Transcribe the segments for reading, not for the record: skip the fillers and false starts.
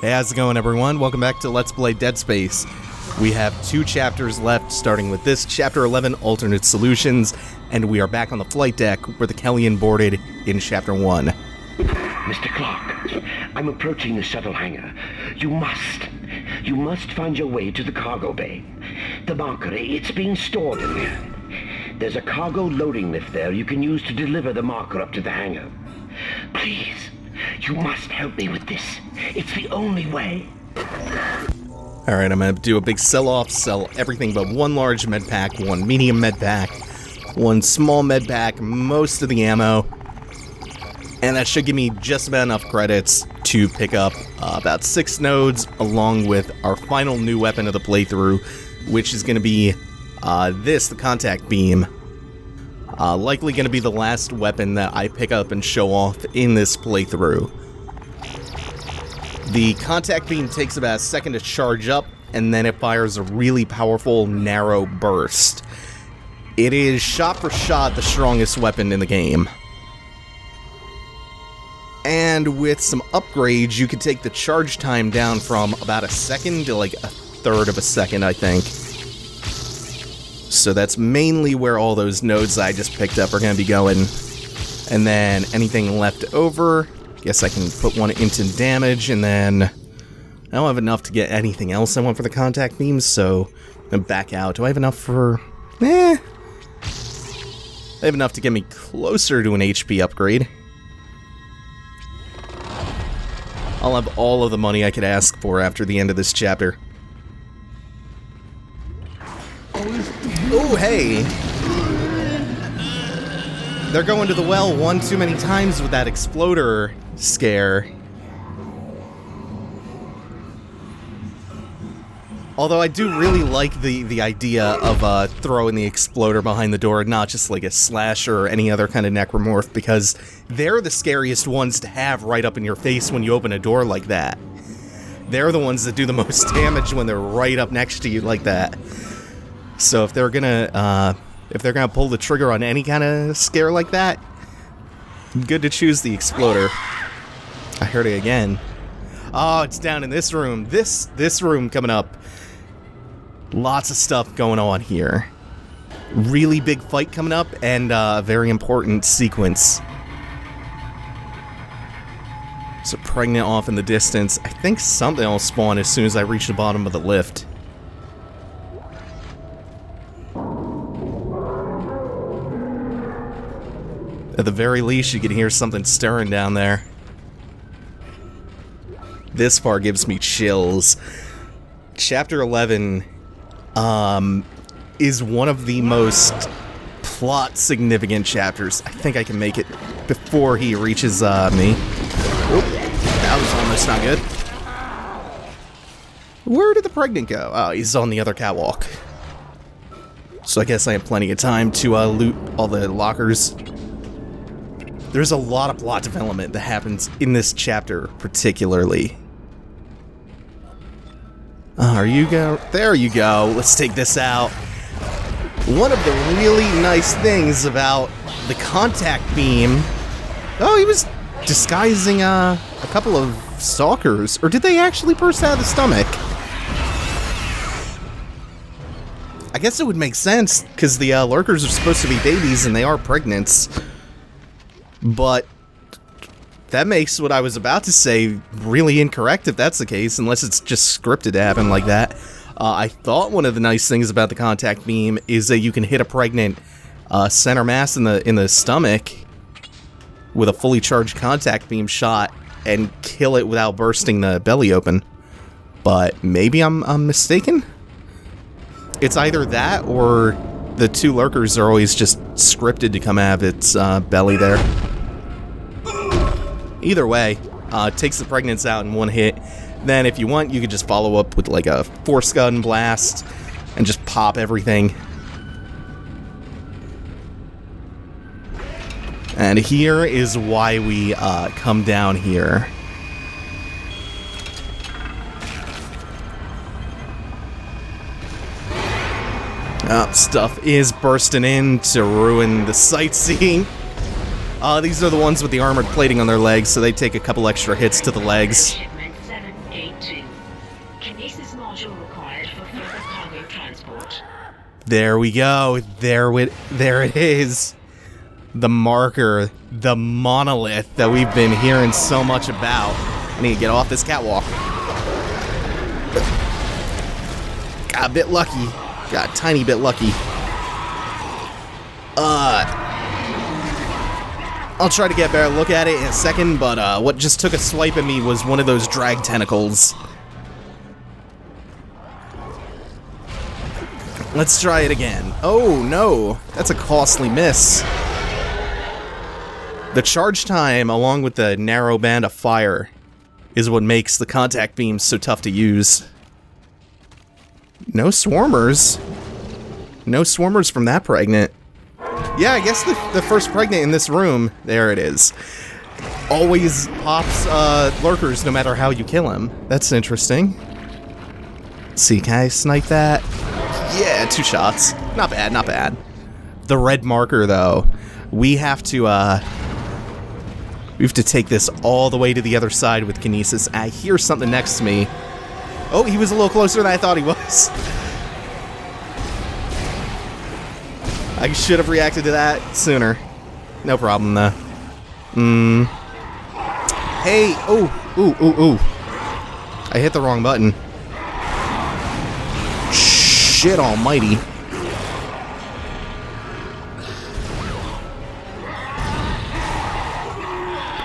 Hey, how's it going, everyone? Welcome back to Let's Play Dead Space. We have 2 chapters left, starting with this, Chapter 11, Alternate Solutions, and we are back on the flight deck where the Kellion boarded in Chapter 1. Mr. Clarke, I'm approaching the shuttle hangar. You must find your way to the cargo bay. The marker, it's being stored in there. There's a cargo loading lift there you can use to deliver the marker up to the hangar. Please, you must help me with this. It's the only way. Alright, I'm gonna do a big sell-off, sell everything but 1 large med pack, 1 medium med pack, 1 small med pack, most of the ammo, and that should give me just about enough credits to pick up about 6 nodes, along with our final new weapon of the playthrough, which is gonna be the contact beam. Likely gonna be the last weapon that I pick up and show off in this playthrough. The contact beam takes about a second to charge up, and then it fires a really powerful, narrow burst. It is shot for shot the strongest weapon in the game. And with some upgrades, you can take the charge time down from about a second to like a third of a second, I think. So that's mainly where all those nodes I just picked up are going to be going. And then anything left over, guess I can put 1 into damage, and then I don't have enough to get anything else I want for the contact beams, so I'm going to back out. Do I have enough for... I have enough to get me closer to an HP upgrade. I'll have all of the money I could ask for after the end of this chapter. Oh, hey! They're going to the well 1 too many times with that exploder scare. Although I do really like the idea of throwing the exploder behind the door, not just like a slasher or any other kind of necromorph, because they're the scariest ones to have right up in your face when you open a door like that. They're the ones that do the most damage when they're right up next to you like that. So if they're gonna pull the trigger on any kind of scare like that, good to choose the exploder. I heard it again. Oh, it's down in this room. This room coming up. Lots of stuff going on here. Really big fight coming up, and a very important sequence. So pregnant off in the distance. I think something will spawn as soon as I reach the bottom of the lift. At the very least, you can hear something stirring down there. This part gives me chills. Chapter 11 is one of the most plot-significant chapters. I think I can make it before he reaches me. Oop, that was almost not good. Where did the pregnant go? Oh, he's on the other catwalk. So I guess I have plenty of time to loot all the lockers. There's a lot of plot development that happens in this chapter, particularly. There you go. Let's take this out. One of the really nice things about the contact beam... Oh, he was disguising a couple of stalkers. Or did they actually burst out of the stomach? I guess it would make sense, because the lurkers are supposed to be babies and they are pregnant. But that makes what I was about to say really incorrect if that's the case, unless it's just scripted to happen like that. I thought one of the nice things about the contact beam is that you can hit a pregnant center mass in the stomach with a fully charged contact beam shot and kill it without bursting the belly open. But maybe I'm mistaken? It's either that or the 2 lurkers are always just scripted to come out of its belly there. Either way, takes the pregnants out in 1 hit. Then if you want, you could just follow up with like a force gun blast and just pop everything. And here is why we come down here. Stuff is bursting in to ruin the sightseeing. These are the ones with the armored plating on their legs, so they take a couple extra hits to the legs. 782. Kinesis module required for further cargo transport. There we go. There it is. The marker, the monolith that we've been hearing so much about. I need to get off this catwalk. Got a bit lucky. Got a tiny bit lucky. I'll try to get a better look at it in a second, but what just took a swipe at me was one of those drag tentacles. Let's try it again. Oh no, that's a costly miss. The charge time, along with the narrow band of fire, is what makes the contact beams so tough to use. No swarmers. No swarmers from that pregnant. Yeah, I guess the first pregnant in this room, there it is, always pops lurkers no matter how you kill him. That's interesting. Let's see, can I snipe that? Yeah, 2 shots. Not bad, not bad. The red marker, though, we have to take this all the way to the other side with kinesis. I hear something next to me. Oh, he was a little closer than I thought he was. I should have reacted to that sooner. No problem, though. Hey! Ooh. I hit the wrong button. Shit almighty.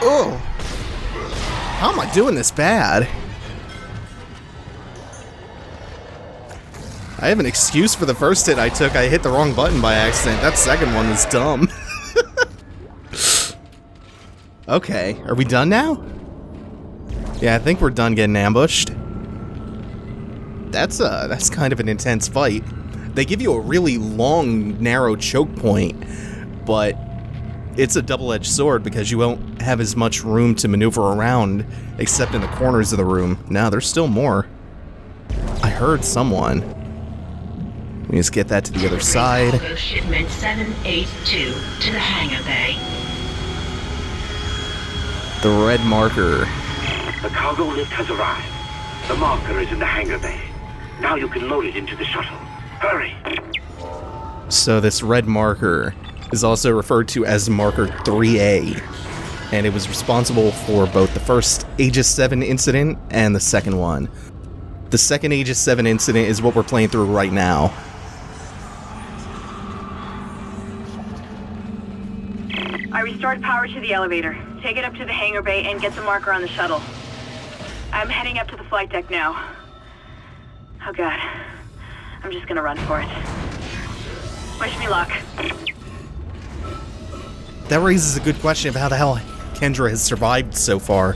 Oh! How am I doing this bad? I have an excuse for the first hit I took. I hit the wrong button by accident. That second one was dumb. Okay, are we done now? Yeah, I think we're done getting ambushed. That's kind of an intense fight. They give you a really long, narrow choke point, but it's a double-edged sword because you won't have as much room to maneuver around, except in the corners of the room. Now, there's still more. I heard someone. Let me just get that to the other side. Cargo shipment 782 to the hangar bay. The red marker. The cargo lift has arrived. The marker is in the hangar bay. Now you can load it into the shuttle. Hurry! So this red marker is also referred to as marker 3A, and it was responsible for both the first Aegis 7 incident and the second one. The second Aegis 7 incident is what we're playing through right now. I restored power to the elevator. Take it up to the hangar bay and get the marker on the shuttle. I'm heading up to the flight deck now. Oh god. I'm just gonna run for it. Wish me luck. That raises a good question of how the hell Kendra has survived so far.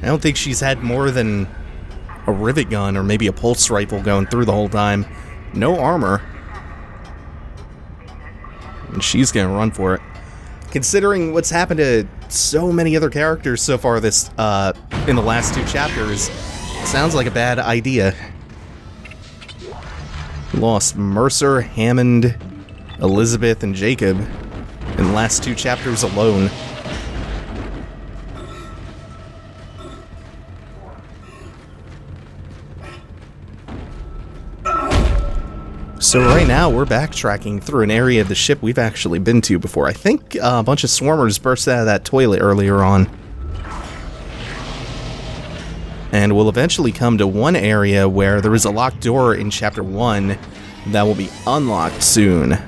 I don't think she's had more than a rivet gun or maybe a pulse rifle going through the whole time. No armor. And she's gonna run for it. Considering what's happened to so many other characters so far this, in the last 2 chapters, it sounds like a bad idea. We lost Mercer, Hammond, Elizabeth, and Jacob in the last 2 chapters alone. So right now, we're backtracking through an area of the ship we've actually been to before. I think a bunch of swarmers burst out of that toilet earlier on. And we'll eventually come to one area where there is a locked door in Chapter 1 that will be unlocked soon.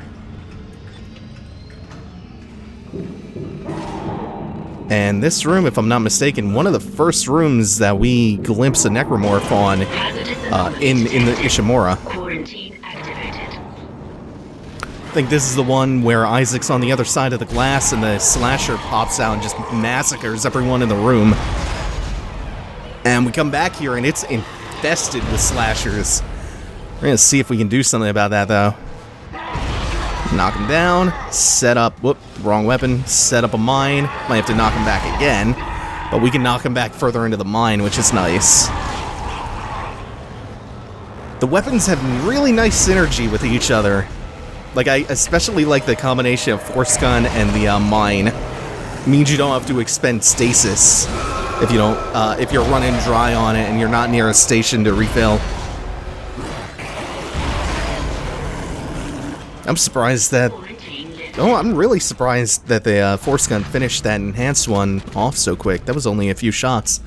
And this room, if I'm not mistaken, one of the first rooms that we glimpse a necromorph on in the Ishimura. I think this is the one where Isaac's on the other side of the glass and the slasher pops out and just massacres everyone in the room. And we come back here and it's infested with slashers. We're gonna see if we can do something about that though. Knock him down, set up, whoop, wrong weapon, set up a mine. Might have to knock him back again, but we can knock him back further into the mine, which is nice. The weapons have really nice synergy with each other. Like, I especially like the combination of force gun and the mine. means you don't have to expend stasis if you don't, if you're running dry on it and you're not near a station to refill. I'm surprised that... Oh, I'm really surprised that the force gun finished that enhanced one off so quick. That was only a few shots.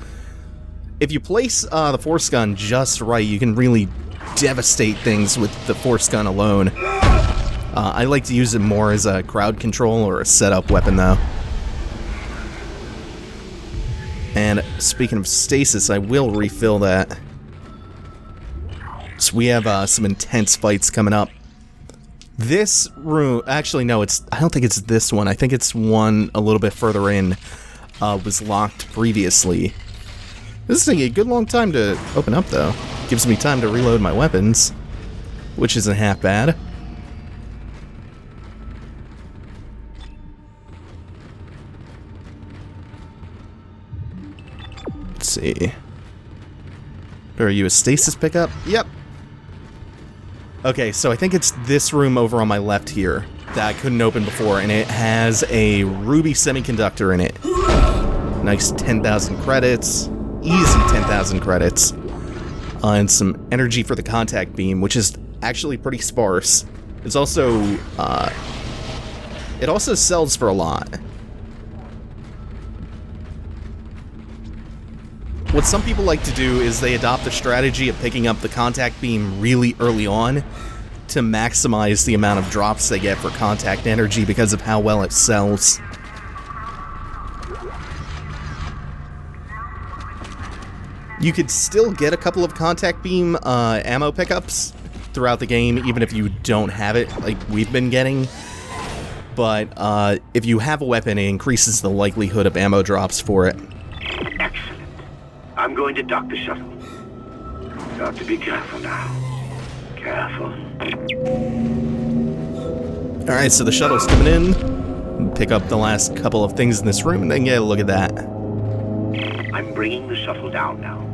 If you place the force gun just right, you can really devastate things with the force gun alone. I like to use it more as a crowd control or a setup weapon, though. And speaking of stasis, I will refill that. So we have some intense fights coming up. This room, actually no, I don't think it's this one. I think it's one a little bit further in, was locked previously. This is taking a good long time to open up, though. Gives me time to reload my weapons, which isn't half bad. Let's see. Are you a stasis pickup? Yep. Okay, so I think it's this room over on my left here that I couldn't open before, and it has a ruby semiconductor in it. Nice 10,000 credits. Easy 10,000 credits. And some energy for the contact beam, which is actually pretty sparse. It's also, it also sells for a lot. What some people like to do is they adopt the strategy of picking up the contact beam really early on to maximize the amount of drops they get for contact energy because of how well it sells. You could still get a couple of contact beam ammo pickups throughout the game, even if you don't have it like we've been getting. But if you have a weapon, it increases the likelihood of ammo drops for it. Excellent. I'm going to dock the shuttle. Got to be careful now. Careful. Alright, so the shuttle's coming in. Pick up the last couple of things in this room and then get a look at that. I'm bringing the shuttle down now.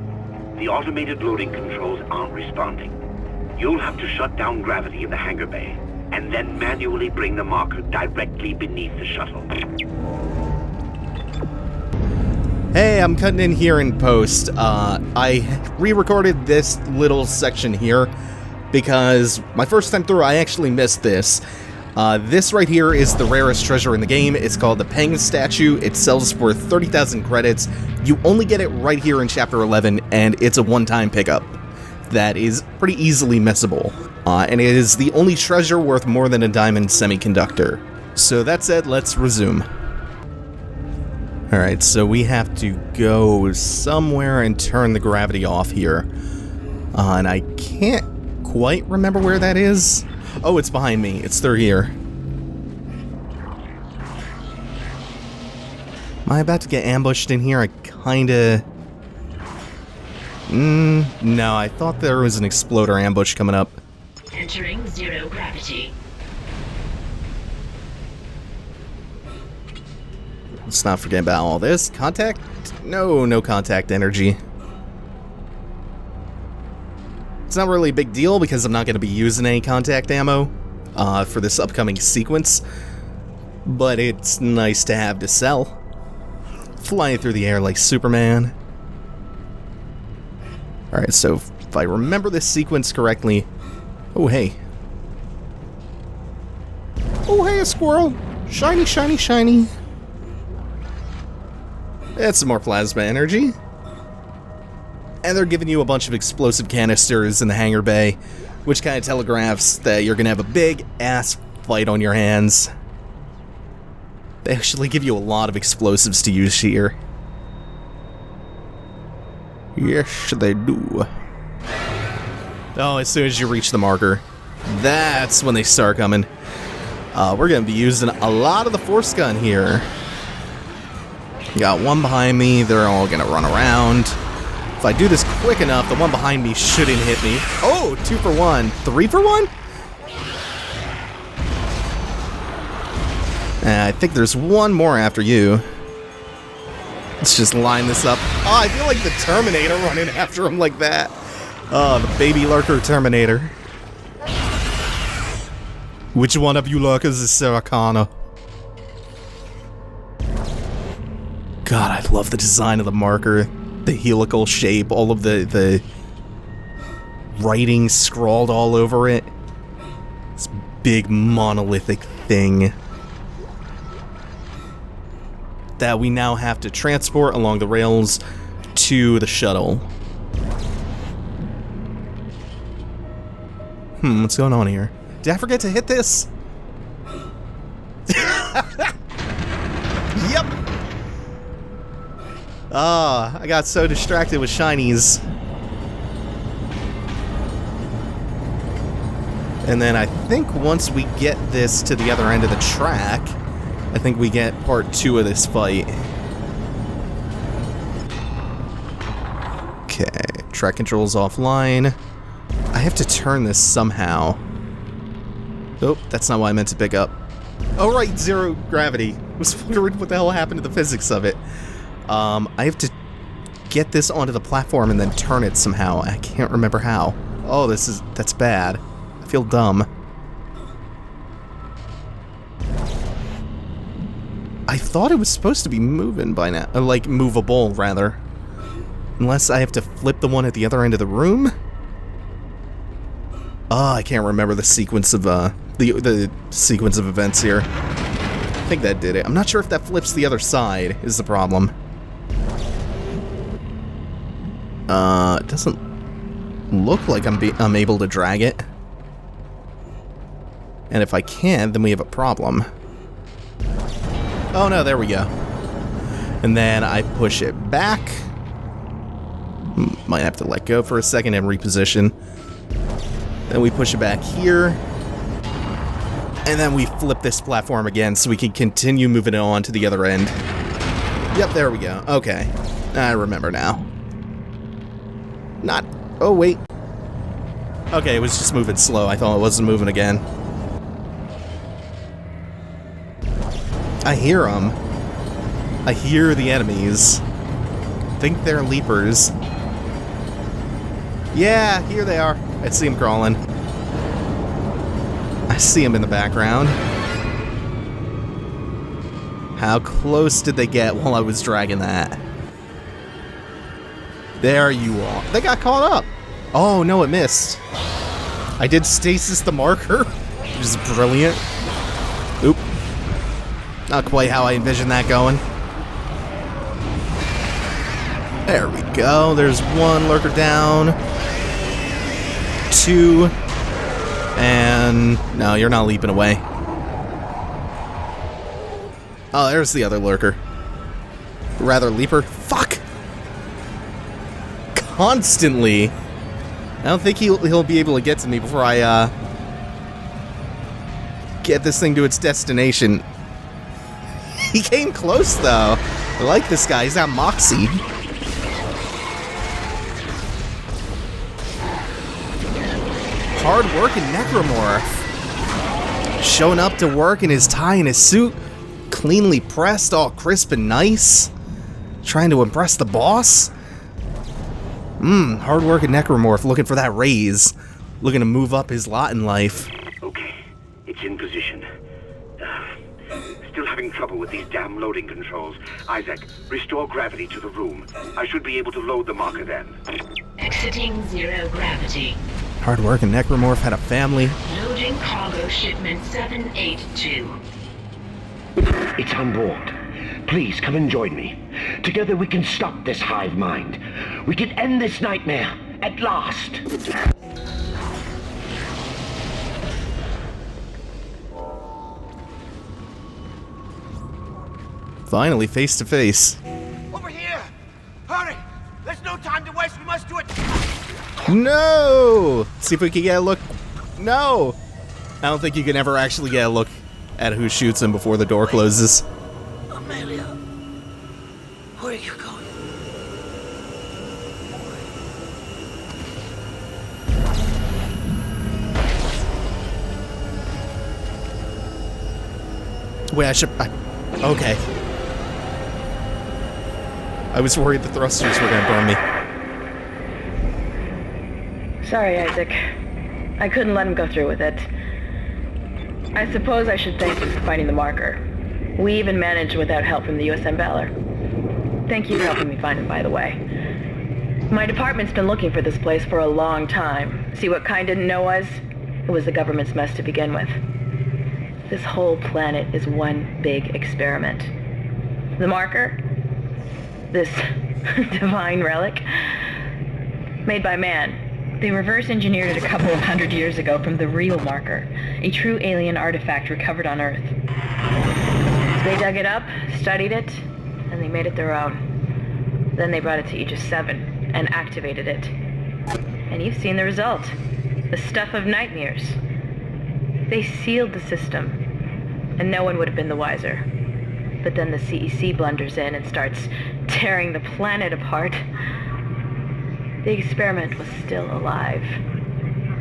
The automated loading controls aren't responding. You'll have to shut down gravity in the hangar bay, and then manually bring the marker directly beneath the shuttle. Hey, I'm cutting in here in post. I re-recorded this little section here because my first time through I actually missed this. This right here is the rarest treasure in the game. It's called the Peng statue. It sells for 30,000 credits. You only get it right here in Chapter 11, and it's a one-time pickup that is pretty easily missable. And it is the only treasure worth more than a diamond semiconductor. So that said, let's resume. Alright, so we have to go somewhere and turn the gravity off here. And I can't quite remember where that is. Oh, it's behind me. It's through here. Am I about to get ambushed in here? I kinda... no, I thought there was an exploder ambush coming up. Entering zero gravity. Let's not forget about all this. Contact? No contact energy. It's not really a big deal because I'm not going to be using any contact ammo for this upcoming sequence, but it's nice to have to sell. Flying through the air like Superman. Alright, so if I remember this sequence correctly... Oh, hey. Oh, hey, a squirrel! Shiny, shiny, shiny. That's some more plasma energy. And they're giving you a bunch of explosive canisters in the hangar bay, which kind of telegraphs that you're going to have a big-ass fight on your hands. They actually give you a lot of explosives to use here. Yes, they do. Oh, as soon as you reach the marker, that's when they start coming. We're going to be using a lot of the force gun here. Got one behind me, they're all going to run around. If I do this quick enough, the one behind me shouldn't hit me. Oh, 2 for 1. 3 for 1? I think there's one more after you. Let's just line this up. Oh, I feel like the Terminator running after him like that. Oh, the baby lurker Terminator. Which one of you lurkers is Sarah Connor? God, I love the design of the marker. The helical shape, all of the writing scrawled all over it. This big monolithic thing that we now have to transport along the rails to the shuttle. What's going on here? Did I forget to hit this? Yep! Ah, I got so distracted with shinies. And then I think once we get this to the other end of the track, I think we get part 2 of this fight. Okay, track controls offline. I have to turn this somehow. Oh, that's not what I meant to pick up. Oh right, zero gravity. I was wondering what the hell happened to the physics of it. I have to get this onto the platform and then turn it somehow. I can't remember how. Oh, that's bad. I feel dumb. I thought it was supposed to be moving by now. Like, movable, rather. Unless I have to flip the one at the other end of the room? I can't remember the sequence of, the sequence of events here. I think that did it. I'm not sure if that flips the other side, is the problem. It doesn't look like I'm able to drag it. And if I can, then we have a problem. Oh no, there we go. And then I push it back. Might have to let go for a second and reposition. Then we push it back here. And then we flip this platform again so we can continue moving it on to the other end. Yep, there we go. Okay. I remember now. Not... Oh, wait. Okay, it was just moving slow. I thought it wasn't moving again. I hear them. I hear the enemies. I think they're leapers. Yeah, here they are. I see them crawling. I see them in the background. How close did they get while I was dragging that? There you are. They got caught up. Oh, no, it missed. I did stasis the marker, which is brilliant. Oop. Not quite how I envisioned that going. There we go. There's one lurker down. 2. And... no, you're not leaping away. Oh, there's the other lurker. Rather, leaper. Fuck! Constantly. I don't think he'll be able to get to me before I, get this thing to its destination. He came close, though. I like this guy. He's got moxie. Hard-working necromorph. Showing up to work in his tie and his suit. Cleanly pressed, all crisp and nice. Trying to impress the boss. Hard-working necromorph looking for that raise. Looking to move up his lot in life. Okay, it's in position. Still having trouble with these damn loading controls. Isaac, restore gravity to the room. I should be able to load the marker then. Exiting 0 gravity. Hard-working necromorph had a family. Loading cargo shipment 782. It's on board. Please come and join me. Together we can stop this hive mind. We can end this nightmare at last. Finally, face to face. Over here! Hurry! There's no time to waste. We must do it. No! See if we can get a look. No! I don't think you can ever actually get a look at who shoots him before the door closes. Amelia, where are you going? Wait, okay. I was worried the thrusters were gonna burn me. Sorry, Isaac. I couldn't let him go through with it. I suppose I should thank you for finding the marker. We even managed without help from the USM Valor. Thank you for helping me find him, by the way. My department's been looking for this place for a long time. See what kind didn't know us? It was the government's mess to begin with. This whole planet is one big experiment. The marker? This divine relic? Made by man. They reverse engineered it a couple of 100 years ago from the real marker, a true alien artifact recovered on Earth. They dug it up, studied it, and they made it their own. Then they brought it to Aegis 7 and activated it. And you've seen the result. The stuff of nightmares. They sealed the system, and no one would have been the wiser. But then the CEC blunders in and starts tearing the planet apart. The experiment was still alive.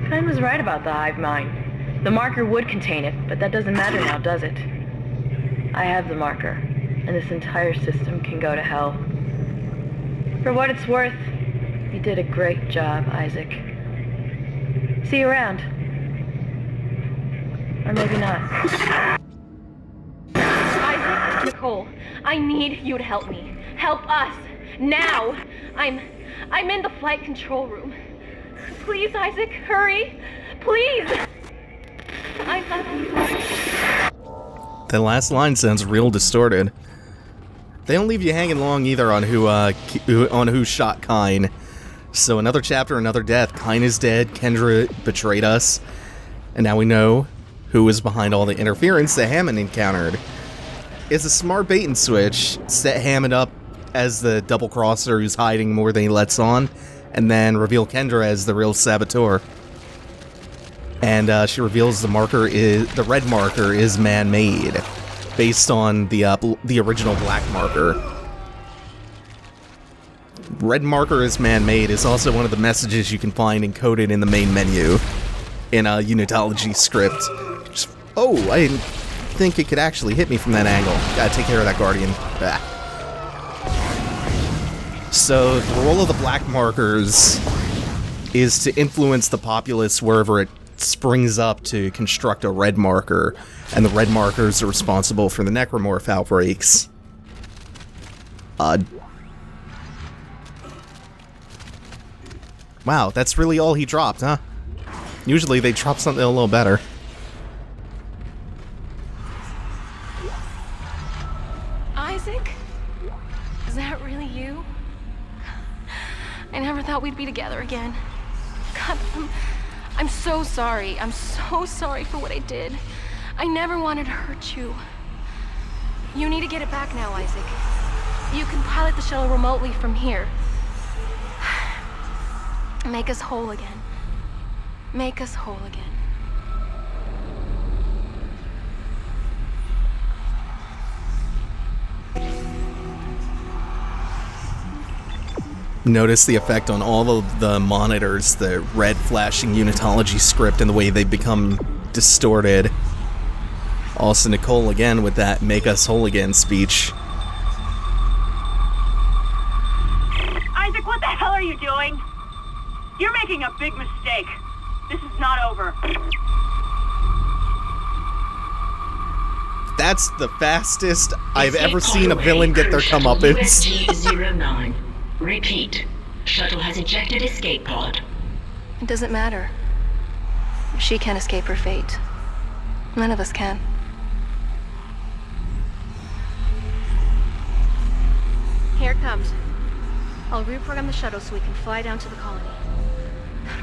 Kine was right about the hive mind. The marker would contain it, but that doesn't matter now, does it? I have the marker, and this entire system can go to hell. For what it's worth, you did a great job, Isaac. See you around. Or maybe not. Isaac, Nicole, I need you to help me. Help us. Now. I'm in the flight control room. Please, Isaac, hurry. Please. I love you. That last line sounds real distorted. They don't leave you hanging long either on who shot Kine. So another chapter, another death. Kine is dead. Kendra betrayed us. And now we know who was behind all the interference that Hammond encountered. It's a smart bait and switch. Set Hammond up as the double crosser who's hiding more than he lets on, and then reveal Kendra as the real saboteur. And she reveals the red marker is man-made, based on the original black marker. Red marker is man-made is also one of the messages you can find encoded in the main menu in a Unitology script. Oh, I didn't think it could actually hit me from that angle. Gotta take care of that Guardian. Ah. So, the role of the black markers is to influence the populace wherever it springs up to construct a red marker, and the red markers are responsible for the necromorph outbreaks. Wow, that's really all he dropped, huh? Usually they drop something a little better. Isaac? Is that really you? I never thought we'd be together again. God, I'm so sorry. I'm so sorry for what I did. I never wanted to hurt you. You need to get it back now, Isaac. You can pilot the shuttle remotely from here. Make us whole again. Make us whole again. Notice the effect on all of the monitors, the red flashing Unitology script and the way they become distorted. Also Nicole again with that make us whole again speech. Isaac, what the hell are you doing? You're making a big mistake. This is not over. That's the fastest I've ever seen a villain get their comeuppance. USG 09. Repeat. Shuttle has ejected escape pod. It doesn't matter. She can't escape her fate. None of us can. Here it comes. I'll reprogram the shuttle so we can fly down to the colony.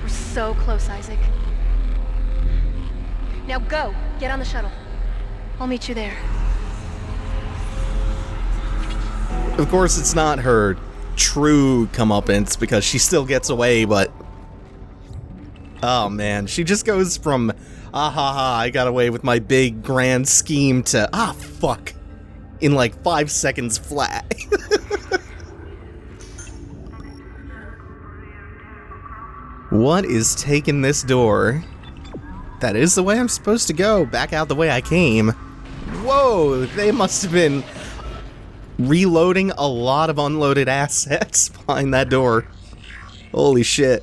We're so close, Isaac. Now go! Get on the shuttle. I'll meet you there. Of course, it's not her true comeuppance because she still gets away, but oh man, she just goes from ah ha ha, I got away with my big grand scheme to ah fuck in like 5 seconds flat. What is taking this door? That is the way I'm supposed to go, back out the way I came. Whoa, they must have been reloading a lot of unloaded assets behind that door. Holy shit.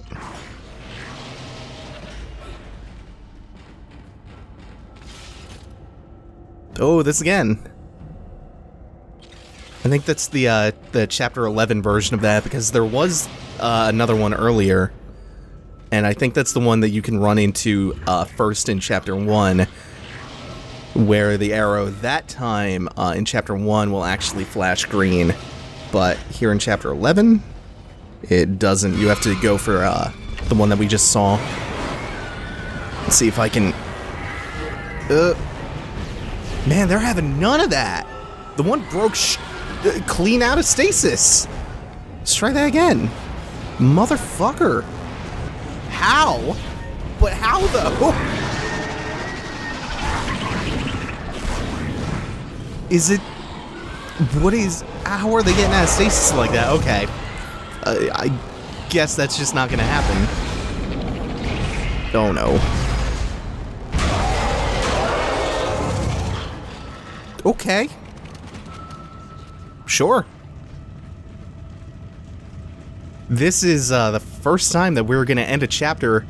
Oh, this again. I think that's the chapter 11 version of that, because there was another one earlier, and I think that's the one that you can run into first in chapter 1, where the arrow that time in chapter 1 will actually flash green, but here in chapter 11, it doesn't. You have to go for the one that we just saw. Let's see if I can... Man, they're having none of that! The one broke clean out of stasis! Let's try that again. Motherfucker! How? But how, though? Is it... What is... How are they getting out of stasis like that? Okay. I guess that's just not gonna happen. Oh, no. Okay. Sure. This is the first time that we're going to end a chapter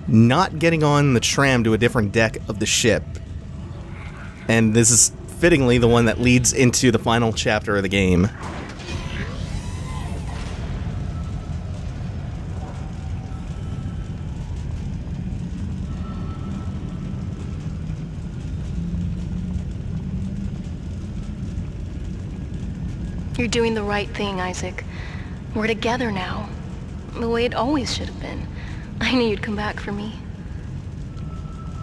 not getting on the tram to a different deck of the ship. And this is fittingly the one that leads into the final chapter of the game. You're doing the right thing, Isaac. We're together now. The way it always should have been. I knew you'd come back for me.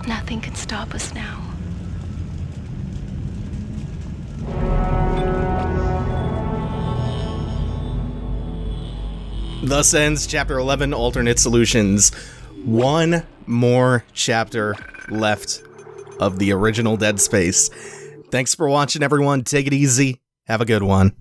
Nothing can stop us now. Thus ends Chapter 11, Alternate Solutions. One more chapter left of the original Dead Space. Thanks for watching, everyone. Take it easy. Have a good one.